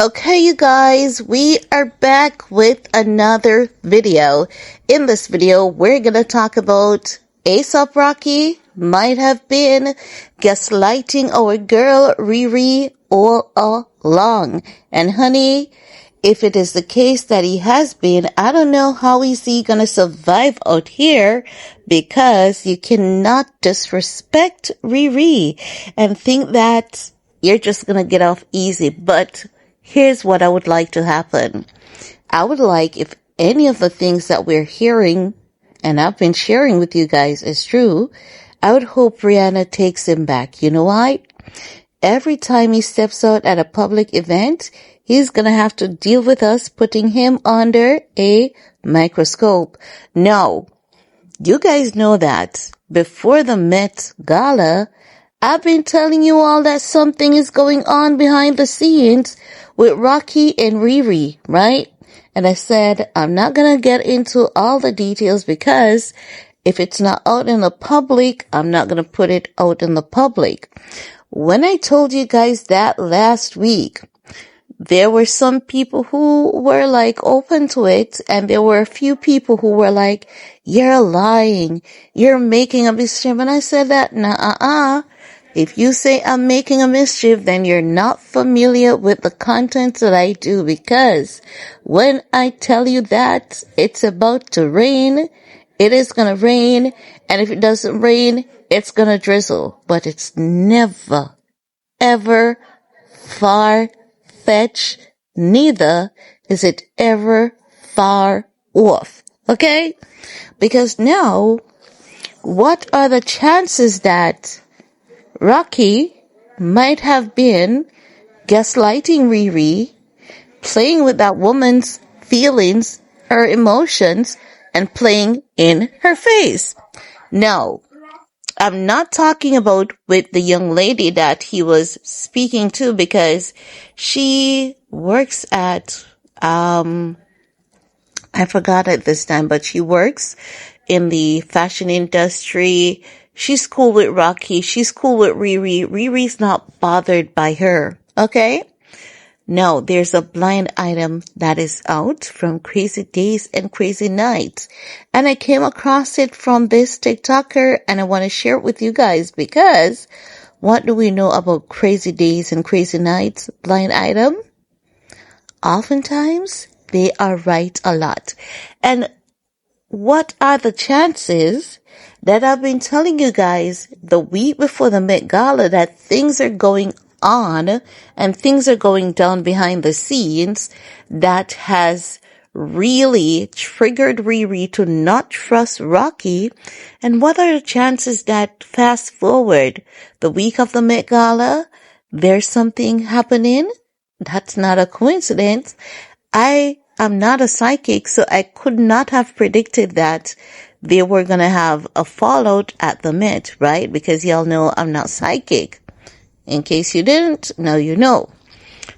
Okay, you guys, we are back with another video. In this video, we're gonna talk about A$AP Rocky might have been gaslighting our girl Riri all along. And honey, if it is the case that he has been, I don't know how is he gonna survive out here, because you cannot disrespect Riri and think that you're just gonna get off easy. But here's what I would like to happen. I would like, if any of the things that we're hearing and I've been sharing with you guys is true, I would hope Rihanna takes him back. You know why? Every time he steps out at a public event, he's gonna have to deal with us putting him under a microscope. Now, you guys know that before the Met Gala, I've been telling you all that something is going on behind the scenes with Rocky and Riri, right? And I said, I'm not going to get into all the details because if it's not out in the public, I'm not going to put it out in the public. When I told you guys that last week, there were some people who were like open to it, and there were a few people who were like, you're lying, you're making a mischief. And I said that, nah, if you say I'm making a mischief, then you're not familiar with the content that I do, because when I tell you that it's about to rain, it is going to rain, and if it doesn't rain, it's going to drizzle. But it's never, ever far-fetched, neither is it ever far off. Okay? Because now, what are the chances that Rocky might have been gaslighting Riri, playing with that woman's feelings, her emotions, and playing in her face? Now, I'm not talking about with the young lady that he was speaking to, because she works at, I forgot at this time, but she works in the fashion industry. She's cool with Rocky. She's cool with Riri. Riri's not bothered by her. Okay? No, there's a blind item that is out from Crazy Days and Crazy Nights. And I came across it from this TikToker, and I want to share it with you guys, because what do we know about Crazy Days and Crazy Nights blind item? Oftentimes, they are right a lot. And what are the chances that I've been telling you guys the week before the Met Gala that things are going on and things are going down behind the scenes that has really triggered Riri to not trust Rocky? And what are the chances that fast forward the week of the Met Gala, there's something happening? That's not a coincidence. I'm not a psychic, so I could not have predicted that they were going to have a fallout at the Met, right? Because y'all know I'm not psychic. In case you didn't, now you know.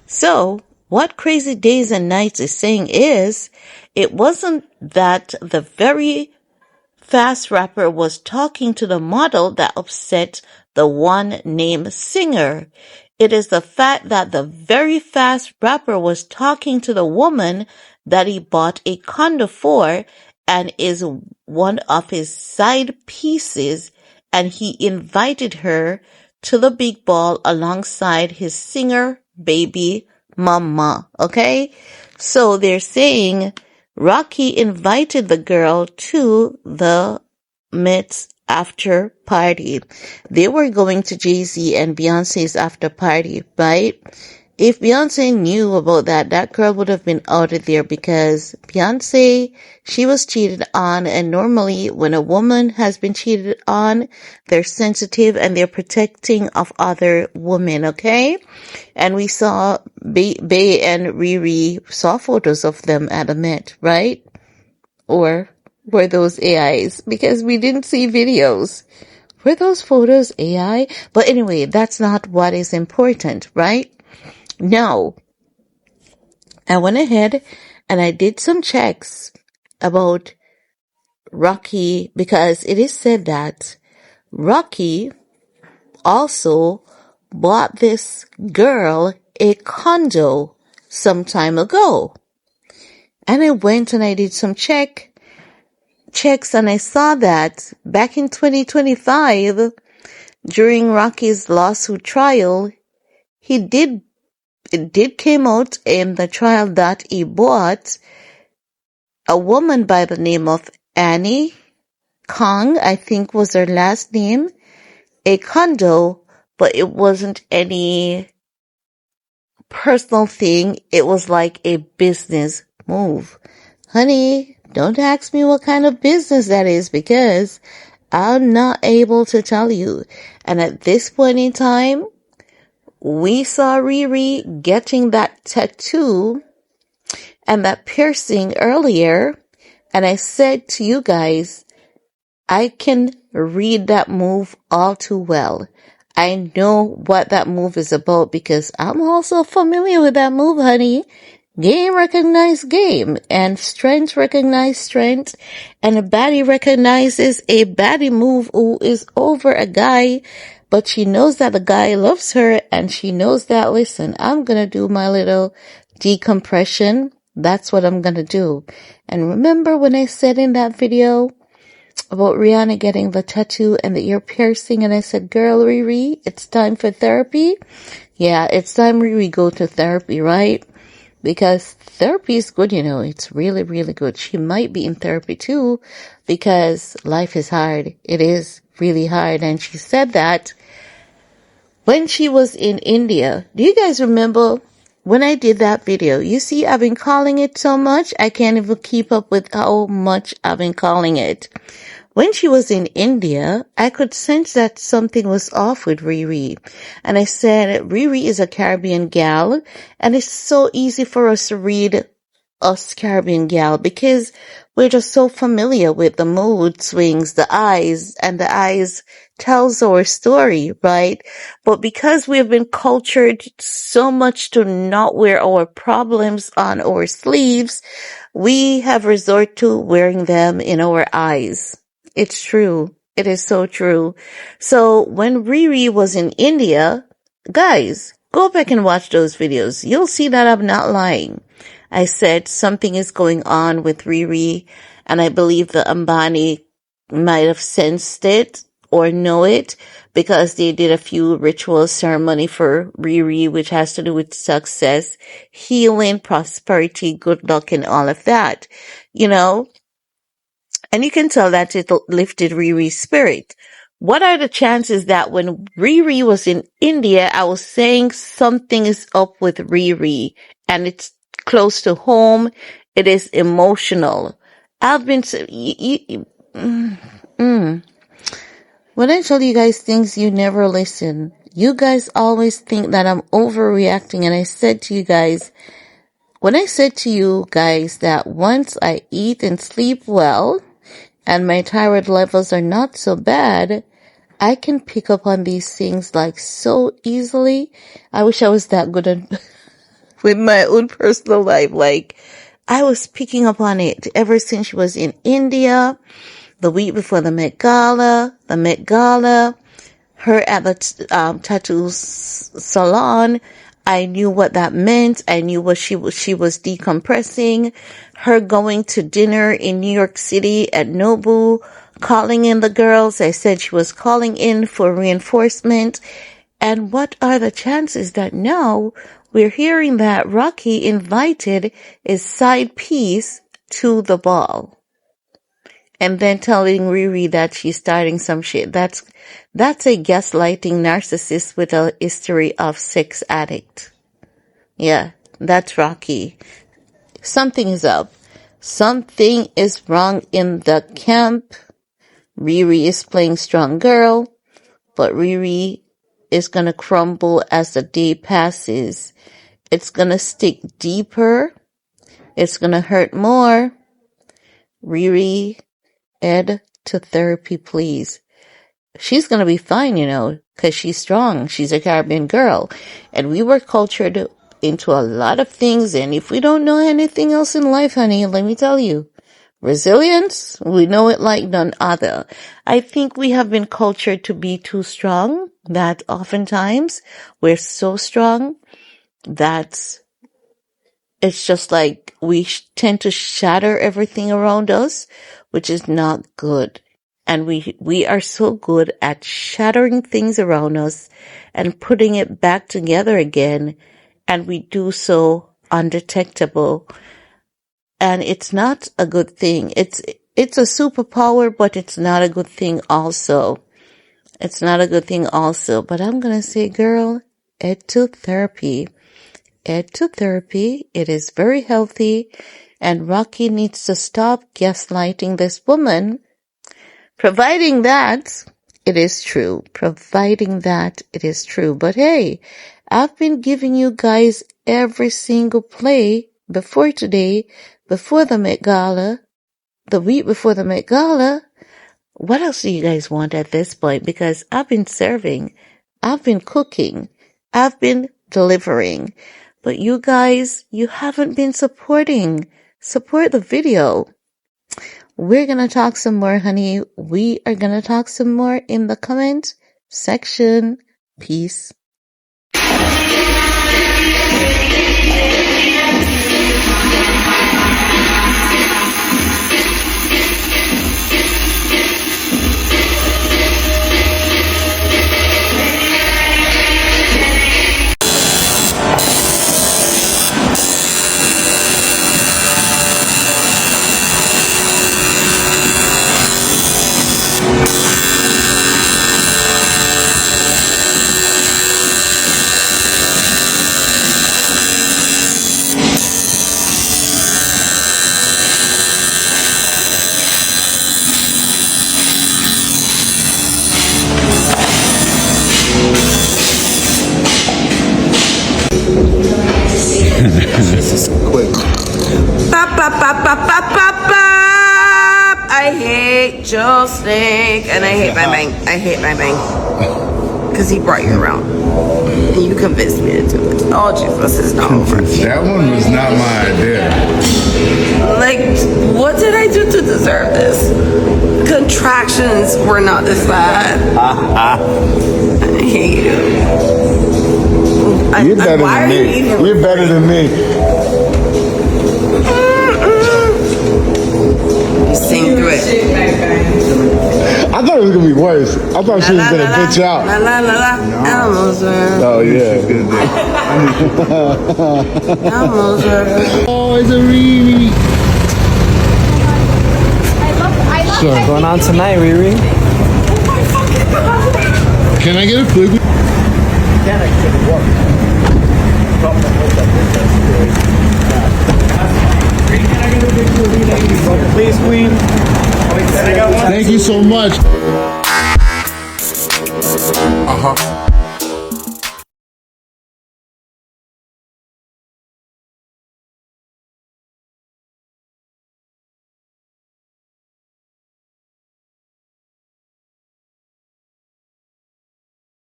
So, what Crazy Days and Nights is saying is, it wasn't that the very fast rapper was talking to the model that upset the one named Singer. It is the fact that the very fast rapper was talking to the woman that he bought a condo for and is one of his side pieces, and he invited her to the big ball alongside his Singer baby mama. Okay? So they're saying Rocky invited the girl to the Met's after party. They were going to Jay-Z and Beyonce's after party, right? If Beyonce knew about that, that girl would have been out of there, because Beyonce, she was cheated on, and normally when a woman has been cheated on, they're sensitive and they're protecting of other women, okay? And we saw Bey and Riri saw photos of them at a Met, right? Or were those AIs? Because we didn't see videos. Were those photos AI? But anyway, that's not what is important, right? Now, I went ahead and I did some checks about Rocky, because it is said that Rocky also bought this girl a condo some time ago. And I went and I did some checks and I saw that back in 2025, during Rocky's lawsuit trial, it did came out in the trial that he bought a woman by the name of Annie Kong, I think was her last name, a condo, but it wasn't any personal thing. It was like a business move. Honey, don't ask me what kind of business that is because I'm not able to tell you. And at this point in time, we saw Riri getting that tattoo and that piercing earlier. And I said to you guys, I can read that move all too well. I know what that move is about because I'm also familiar with that move, honey. Game recognize game and strength recognize strength and a baddie recognizes a baddie move who is over a guy, but she knows that the guy loves her and she knows that, listen, I'm gonna do my little decompression. That's what I'm gonna do. And remember when I said in that video about Rihanna getting the tattoo and the ear piercing and I said, girl, Riri, it's time for therapy? Yeah, it's time Riri go to therapy, right? Because therapy is good, it's really, really good. She might be in therapy too because life is hard. It is really hard. And she said that when she was in India. Do you guys remember when I did that video? You see, I've been calling it so much, I can't even keep up with how much I've been calling it. When she was in India, I could sense that something was off with Riri. And I said, Riri is a Caribbean gal, and it's so easy for us to read us Caribbean gal because we're just so familiar with the mood swings, the eyes, and the eyes tells our story, right? But because we've been cultured so much to not wear our problems on our sleeves, we have resort to wearing them in our eyes. It's true. It is so true. So when Riri was in India, guys, go back and watch those videos. You'll see that I'm not lying. I said something is going on with Riri, and I believe the Ambani might have sensed it or know it because they did a few ritual ceremony for Riri, which has to do with success, healing, prosperity, good luck, and all of that, And you can tell that it lifted Riri's spirit. What are the chances that when Riri was in India, I was saying something is up with Riri and it's close to home. It is emotional. I've been, when I tell you guys things, you never listen. You guys always think that I'm overreacting. And I said to you guys, when I said to you guys that once I eat and sleep well, and my thyroid levels are not so bad, I can pick up on these things like so easily. I wish I was that good at with my own personal life. Like I was picking up on it ever since she was in India, the week before the Met Gala, her at the tattoo salon. I knew what that meant. I knew what she was decompressing. Her going to dinner in New York City at Nobu, calling in the girls. I said she was calling in for reinforcement. And what are the chances that now we're hearing that Rocky invited his side piece to the ball? And then telling Riri that she's starting some shit. That's a gaslighting narcissist with a history of sex addict. Yeah, that's Rocky. Something is up. Something is wrong in the camp. Riri is playing strong girl, but Riri is gonna crumble as the day passes. It's gonna stick deeper. It's gonna hurt more. Riri, head to therapy, please. She's gonna be fine, cause she's strong. She's a Caribbean girl. And we were cultured into a lot of things. And if we don't know anything else in life, honey, let me tell you, resilience, we know it like none other. I think we have been cultured to be too strong, that oftentimes we're so strong that it's just like we tend to shatter everything around us, which is not good. And we are so good at shattering things around us and putting it back together again. And we do so undetectable. And it's not a good thing. It's a superpower, but it's not a good thing also. It's not a good thing also. But I'm going to say, girl, head to therapy. Head to therapy. It is very healthy. And Rocky needs to stop gaslighting this woman. Providing that it is true. Providing that it is true. But hey, I've been giving you guys every single play before today, before the Met Gala, the week before the Met Gala. What else do you guys want at this point? Because I've been serving, I've been cooking, I've been delivering. But you guys, you haven't been supporting. Support the video. We're gonna talk some more, honey. We are gonna talk some more in the comment section. Peace. This is quick. Bop, bop, bop, bop, bop, bop, bop. I hate Joe Snake and I hate Bang Bang. I hate Bang Bang. Because he brought you around. And you convinced me to do it. Oh, Jesus, it's not over. That one was not my idea. Like, what did I do to deserve this? Contractions were not this bad. I hate you. You're better than me. You're better than me. You sing through it. I thought it was gonna be worse. I thought she was gonna bitch out. La la la la. Almost there. Oh yeah. Almost there. Oh, it's a Riri. Sure. What's going on tonight, Riri? Can I get a quick? Can I get a what? Please, Queen. Thank you so much. Uh-huh.